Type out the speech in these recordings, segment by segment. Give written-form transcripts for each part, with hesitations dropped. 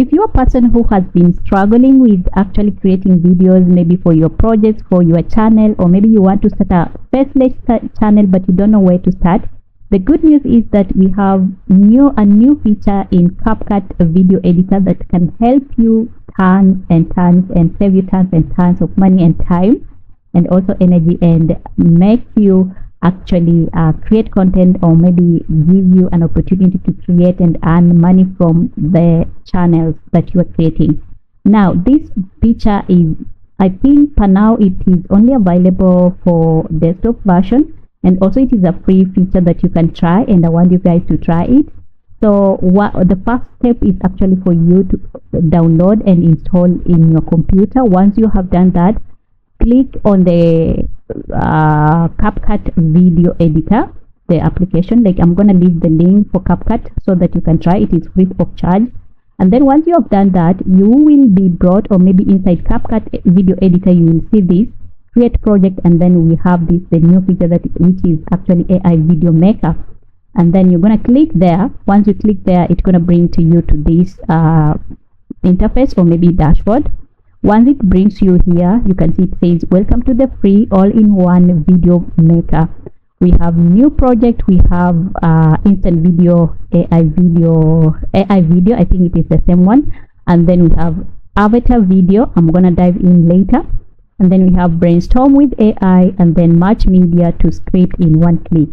If you're a person who has been struggling with actually creating videos, maybe for your projects, for your channel, or maybe you want to start a faceless channel but you don't know where to start, the good news is that we have a new feature in CapCut video editor that can help you tons and tons and save you tons and tons of money and time and also energy, and make you actually create content, or maybe give you an opportunity to create and earn money from the channels that you are creating. Now this feature is, I think for now it is only available for desktop version, and also it is a free feature that you can try, and I want you guys to try it. So the first step is actually for you to download and install in your computer. Once you have done that, click on the CapCut video editor, the application. Like, I'm gonna leave the link for CapCut so that you can try it. It's free of charge. And then once you have done that, you will be brought, or maybe inside CapCut video editor you will see this create project, and then we have this, the new feature which is actually AI video maker. And then you're gonna click there. Once you click there, it's gonna bring to you to this interface, or maybe dashboard. Once it brings you here, you can see it says welcome to the free all-in-one video maker. We have new project, we have instant video, AI video, I think it is the same one. And then we have avatar video, I'm gonna dive in later. And then we have brainstorm with AI, and then match media to script in one click.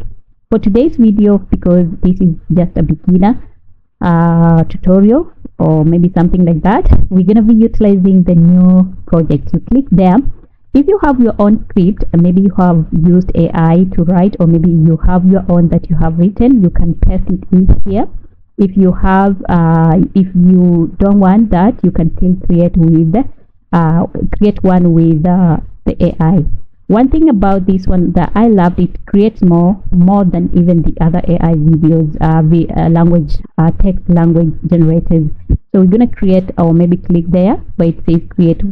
For today's video, because this is just a beginner tutorial or maybe something like that, we're going to be utilizing the new project. You click there. If you have your own script, and maybe you have used AI to write, or maybe you have your own that you have written, you can paste it in here. If you have if you don't want that, you can still create one with the AI. One thing about this one that I loved, it creates more than even the other AI videos, text language generators. So we're gonna create, or maybe click there where it says create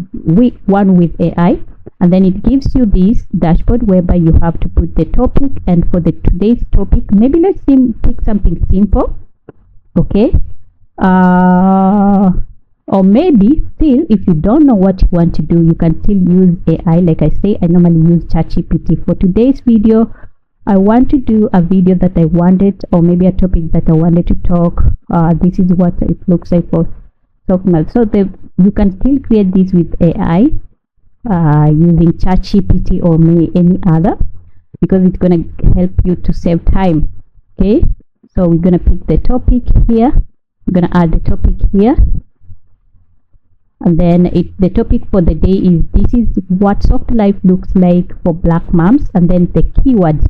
one with AI, and then it gives you this dashboard whereby you have to put the topic. And for today's topic, maybe let's pick something simple, okay? Or maybe still, if you don't know what you want to do, you can still use AI. Like I say, I normally use ChatGPT. For today's video, I want to do a video that I wanted, or maybe a topic that I wanted to talk. This is what it looks like for talking about. So you can still create this with AI using ChatGPT or any other, because it's gonna help you to save time. Okay, so we're gonna pick the topic here. We're gonna add the topic here. And then the topic for the day is, this is what soft life looks like for black moms. And then the keywords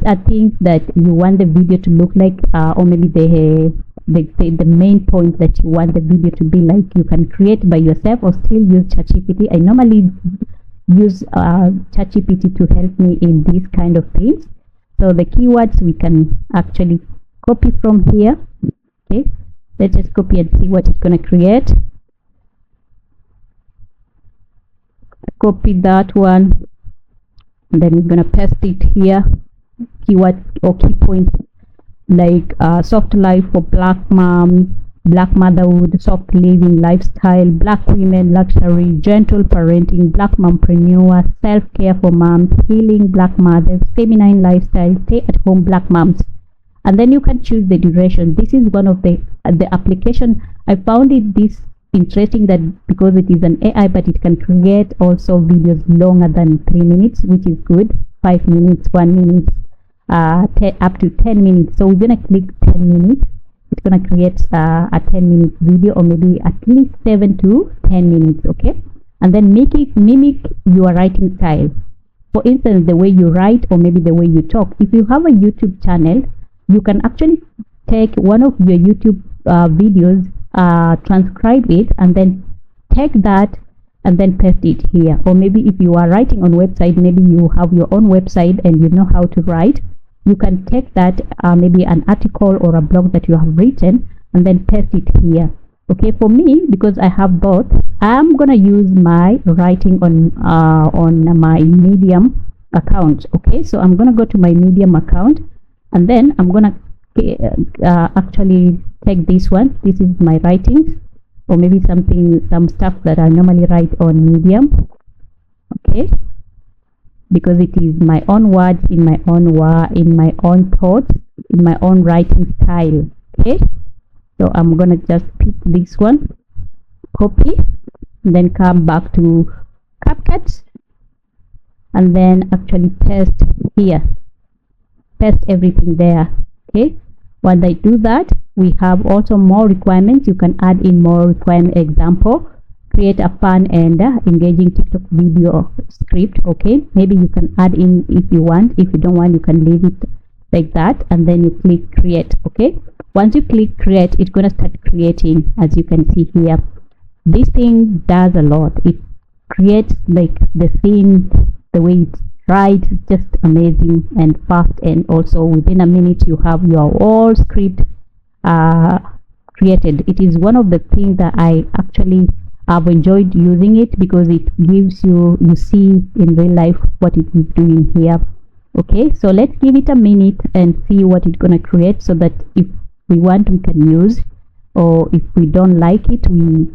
are things that you want the video to look like, or maybe the main point that you want the video to be like. You can create by yourself or still use ChatGPT. I normally use ChatGPT to help me in these kind of things. So the keywords we can actually copy from here. Okay, let's just copy and see what it's going to create. Copy that one, and then we're gonna paste it here. Keyword or key points like soft life for black mom, black motherhood, soft living lifestyle, black women, luxury, gentle parenting, black mompreneur, self-care for moms, healing black mothers, feminine lifestyle, stay at home black moms. And then you can choose the duration. This is one of the application. I found this interesting, that because it is an AI, but it can create also videos longer than 3 minutes, which is good. 5 minutes, 1 minute, up to 10 minutes. So we're gonna click 10 minutes. It's gonna create a 10-minute video, or maybe at least 7 to 10 minutes. Okay, and then mimic your writing style. For instance, the way you write, or maybe the way you talk. If you have a YouTube channel, you can actually take one of your YouTube videos, transcribe it, and then take that and then paste it here. Or maybe if you are writing on website, maybe you have your own website and you know how to write, you can take that, maybe an article or a blog that you have written, and then paste it here. Okay, for me, because I have both, I'm gonna use my writing on my Medium account. Okay, so I'm gonna go to my Medium account, and then I'm gonna actually take this one. This is my writings, or maybe some stuff that I normally write on Medium. Okay, because it is my own words, in my own thoughts, in my own writing style. Okay, so I'm gonna just pick this one, copy, and then come back to CapCut, and then actually paste here, paste everything there. Okay, once I do that, we have also more requirements. You can add in more requirement. Example, create a fun and engaging TikTok video script. Okay, maybe you can add in if you want. If you don't want, you can leave it like that, and then you click create. Okay, once you click create, it's gonna start creating. As you can see here, this thing does a lot. It creates like the scene, the way it's right, just amazing and fast, and also within a minute you have your whole script created. It is one of the things that I actually have enjoyed using it, because it gives you see in real life what it is doing here. Okay, so let's give it a minute and see what it's gonna create, so that if we want, we can use, or if we don't like it, we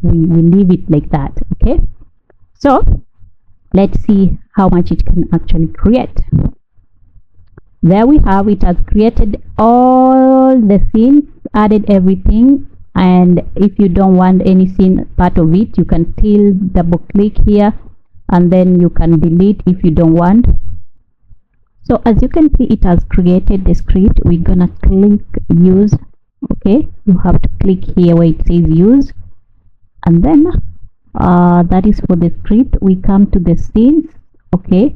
leave it like that. Okay, so let's see how much it can actually create. There we have it. Has created all the scenes, added everything, and if you don't want any scene part of it, you can still double click here, and then you can delete if you don't want. So as you can see, it has created the script. We're gonna click use. Okay, you have to click here where it says use, and then that is for the script. We come to the scenes. Okay,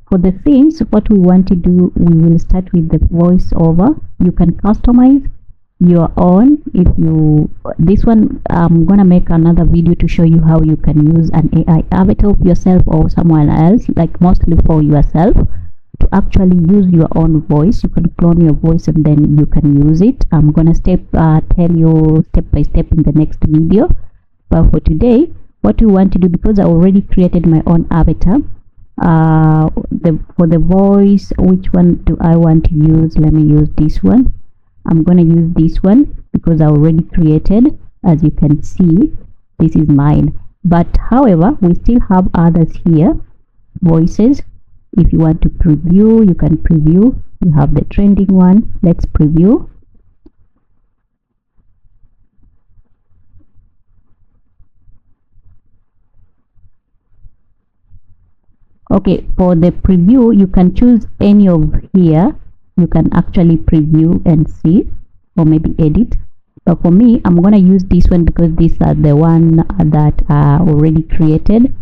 for the scenes, what we want to do, we will start with the voiceover. You can customize your own. If you, this one, I'm gonna make another video to show you how you can use an AI avatar of yourself or someone else, like mostly for yourself, to actually use your own voice. You can clone your voice and then you can use it. I'm gonna tell you step by step in the next video. But for today, what we want to do, because I already created my own avatar, for the voice, which one do I want to use? Let me use this one. I'm gonna use this one because I already created. As you can see, this is mine. But however, we still have others here, voices. If you want to preview, you can preview. You have the trending one. Let's preview. Okay, for the preview, you can choose any of here. You can actually preview and see, or maybe edit. But for me, I'm gonna use this one because these are the one that are already created.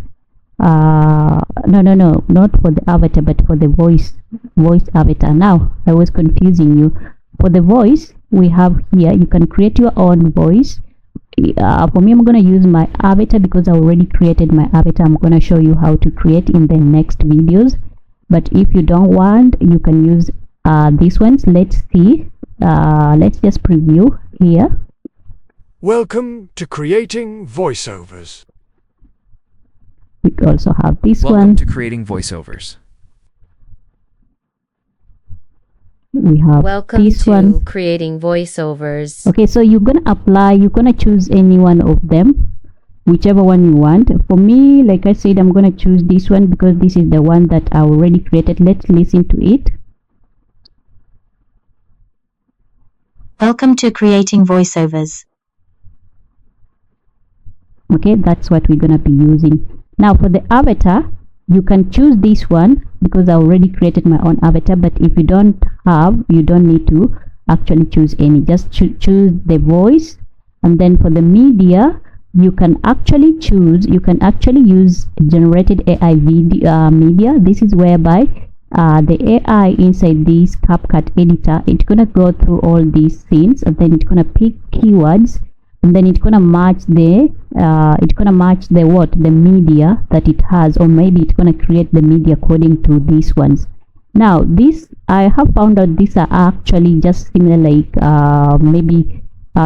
No, not for the avatar, but for the voice avatar. Now I was confusing you. For the voice, we have here, you can create your own voice. For me, I'm going to use my avatar because I already created my avatar. I'm going to show you how to create in the next videos. But if you don't want, you can use these ones. Let's see. Let's just preview here. Welcome to creating voiceovers. We also have this one. Welcome to creating voiceovers. We have Welcome this to one. creating voiceovers. Okay, so you're gonna apply, you're gonna choose any one of them, whichever one you want. For me, like I said, I'm gonna choose this one because this is the one that I already created. Let's listen to it. Welcome to creating voiceovers. Okay, that's what we're gonna be using. Now for the avatar, you can choose this one because I already created my own avatar. But if you don't have, you don't need to actually choose any. Just choose the voice, and then for the media, you can actually choose. You can actually use generated AI video media. This is whereby the AI inside this CapCut editor, it's gonna go through all these scenes, and then it's gonna pick keywords, and then it's gonna match the the media that it has, or maybe it's gonna create the media according to these ones. Now this, I have found out these are actually just similar, like maybe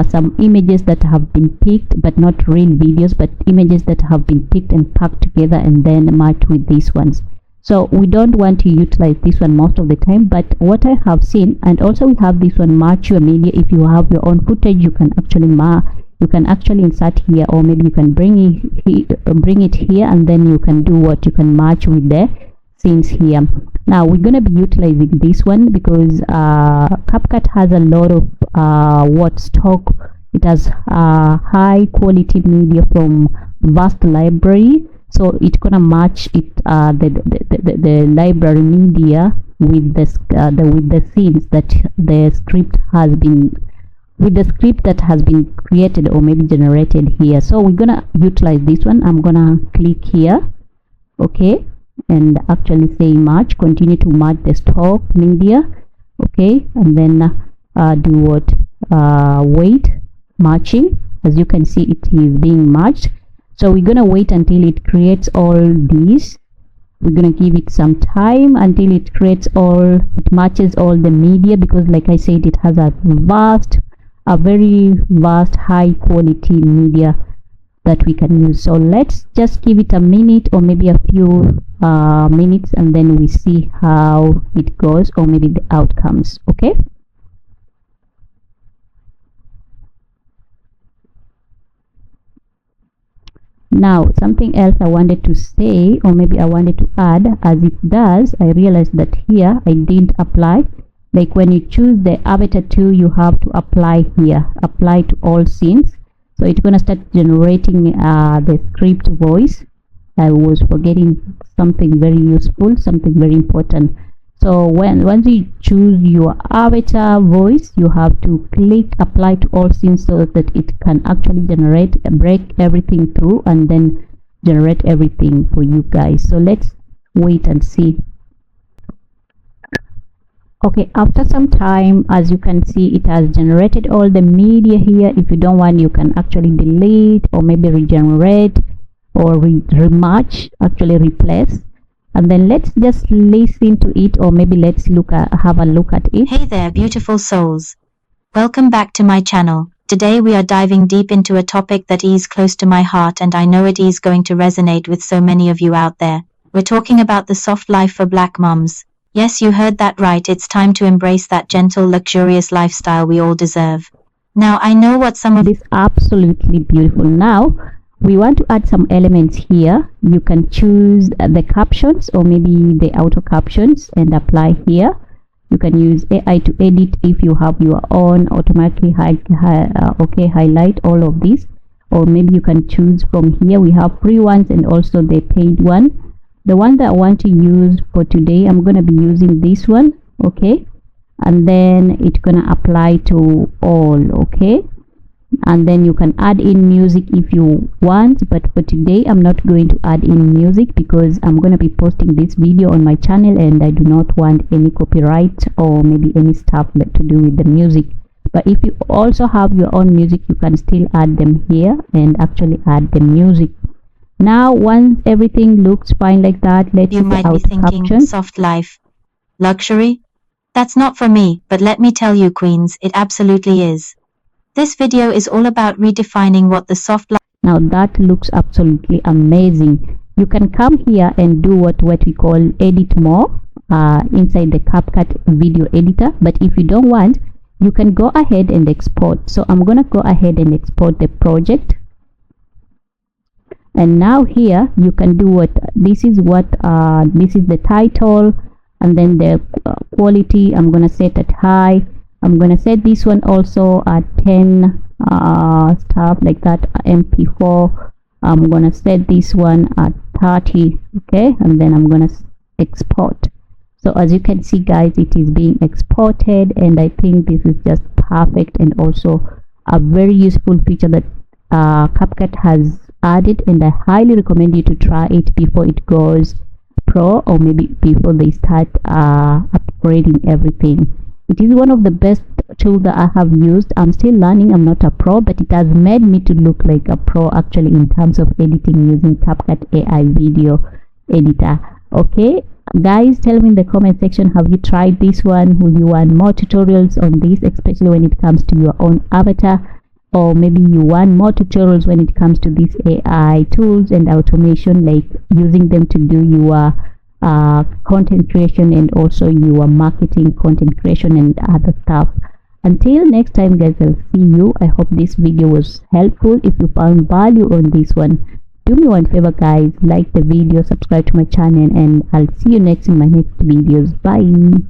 some images that have been picked, but not real videos, but images that have been picked and packed together and then matched with these ones. So we don't want to utilize this one most of the time. But what I have seen, and also we have this one, match your media. If you have your own footage, you can actually you can actually insert here, or maybe you can bring it here, and then you can do what, you can match with the scenes here. Now we're going to be utilizing this one because CapCut has a lot of what stock. It has high quality media from vast library, so it's gonna match it the library media with the scenes that the script has been, with the script that has been created or maybe generated here. So we're gonna utilize this one. I'm gonna click here, okay, and actually say match, continue to match the stock media, okay, and then do what, wait, matching. As you can see, it is being matched. So we're gonna wait until it creates all these. We're gonna give it some time until it creates all, it matches all the media, because like I said, it has a very vast high quality media that we can use. So let's just give it a minute or maybe a few minutes, and then we see how it goes, or maybe the outcomes. Okay, now something else I wanted to say, or maybe I wanted to add, as it does, I realized that here I didn't apply. Like when you choose the avatar 2, you have to apply here, apply to all scenes. So it's gonna start generating the script voice. I was forgetting something very useful, something very important. So once you choose your avatar voice, you have to click apply to all scenes so that it can actually break everything through and then generate everything for you guys. So let's wait and see. Okay, after some time, as you can see, it has generated all the media here. If you don't want, you can actually delete or maybe regenerate or rematch, actually replace. And then let's just listen to it, or maybe let's have a look at it. Hey there, beautiful souls. Welcome back to my channel. Today we are diving deep into a topic that is close to my heart, and I know it is going to resonate with so many of you out there. We're talking about the soft life for Black mums. Yes, you heard that right. It's time to embrace that gentle, luxurious lifestyle we all deserve. Now, I know what some of this absolutely beautiful. Now, we want to add some elements here. You can choose the captions or maybe the auto captions and apply here. You can use AI to edit if you have your own, automatically highlight all of this, or maybe you can choose from here. We have free ones and also the paid one. The one that I want to use for today, I'm going to be using this one, okay, and then it's going to apply to all, okay, and then you can add in music if you want, but for today I'm not going to add in music because I'm going to be posting this video on my channel and I do not want any copyright or maybe any stuff to do with the music. But if you also have your own music, you can still add them here and actually add the music. Now, once everything looks fine like that, let's you might be thinking, caption. Soft life, luxury? That's not for me, but let me tell you, queens, it absolutely is. This video is all about redefining what the soft life. Now that looks absolutely amazing. You can come here and do what we call edit more inside the CapCut video editor. But if you don't want, you can go ahead and export. So I'm gonna go ahead and export the project. And now here you can do what this is the title, and then the quality I'm gonna set at high. I'm gonna set this one also at 10 stuff like that, MP4. I'm gonna set this one at 30, okay, and then I'm gonna export. So as you can see, guys, it is being exported, and I think this is just perfect and also a very useful feature that CapCut has added, and I highly recommend you to try it before it goes pro, or maybe before they start upgrading everything. It is one of the best tools that I have used. I'm still learning, I'm not a pro, but it has made me to look like a pro actually in terms of editing using CapCut AI video editor. Okay guys, tell me in the comment section, have you tried this one? Would you want more tutorials on this, especially when it comes to your own avatar? Or maybe you want more tutorials when it comes to these AI tools and automation, like using them to do your content creation and also your marketing content creation and other stuff. Until next time guys, I'll see you. I hope this video was helpful. If you found value on this one, do me one favor guys, like the video, subscribe to my channel, and I'll see you next in my next videos. Bye.